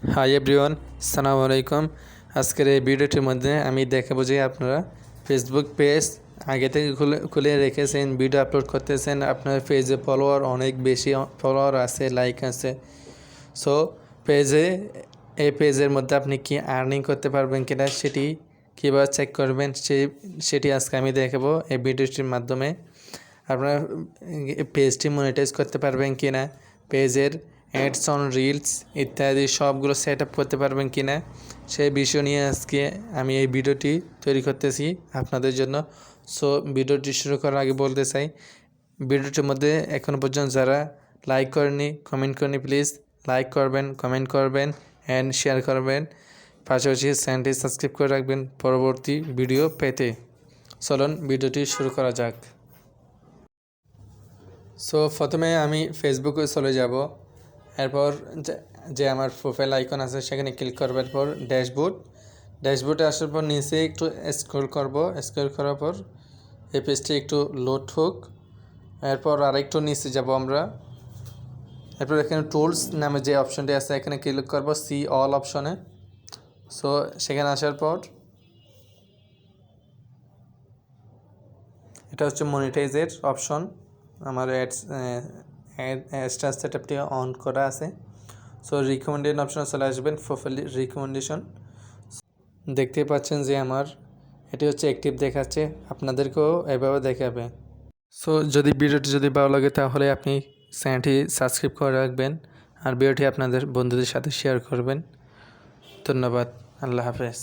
Hi everyone, আসসালামু আলাইকুম। আজকের এই ভিডিওটির মধ্যে আমি দেখাবো যে আপনারা ফেসবুক পেজ আগে থেকে খুলে রেখেছেন, ভিডিও আপলোড করতেছেন, আপনার পেজে ফলোয়ার অনেক বেশি ফলোয়ার আছে, লাইক আছে। সো এই পেজের মধ্যে আপনি কি আর্নিং করতে পারবেন কিনা, সেটি কীভাবে চেক করবেন সেটি আজকে আমি দেখাবো এই ভিডিওটির মাধ্যমে। আপনারা পেজটি মনিটাইজ করতে পারবেন কিনা, পেজের অ্যাডস অন রিলস ইত্যাদি সবগুলো সেট আপ করতে পারবেন কিনা, সেই বিষয় নিয়ে আজকে আমি এই ভিডিওটি তৈরি করতেছি আপনাদের জন্য। সো ভিডিওটি শুরু করার আগে বলতে চাই, ভিডিওটির মধ্যে এখনও পর্যন্ত যারা লাইক করেনি, কমেন্ট করেনি, প্লিজ লাইক করবেন, কমেন্ট করবেন অ্যান্ড শেয়ার করবেন। পাশাপাশি চ্যানেলটি সাবস্ক্রাইব করে রাখবেন পরবর্তী ভিডিও পেতে। চলুন ভিডিওটি শুরু করা যাক। সো প্রথমে আমি ফেসবুকে চলে যাব। এরপর যে আমার প্রোফাইল আইকন আছে সেখানে ক্লিক করবার পর ড্যাশবোর্ডে আসার পর নিচে একটু স্ক্রল করব। স্ক্রল করার পর এই পেজটি একটু লোড হোক। এরপর আরেকটু নিচে যাব আমরা। এরপর এখানে টুলস নামে যে অপশনটি আছে এখানে ক্লিক করব, সি অল অপশনে। সো সেখানে আসার পর এটা হচ্ছে মনিটাইজের অপশন। আমার অ্যাডস সেটআপটি অন করা আছে। সো রিকমেন্ডেড অপশনে চলে আসবেন, প্রোফাইল রিকমেন্ডেশন। দেখতে পাচ্ছেন যে আমার এটি হচ্ছে অ্যাক্টিভ দেখাচ্ছে, আপনাদেরকেও এভাবে দেখাবে। সো ভিডিওটি ভালো লাগে তাহলে আপনি চ্যানেলটি সাবস্ক্রাইব করে রাখবেন আর ভিডিওটি আপনাদের বন্ধুদের সাথে শেয়ার করবেন। ধন্যবাদ, আল্লাহ হাফেজ।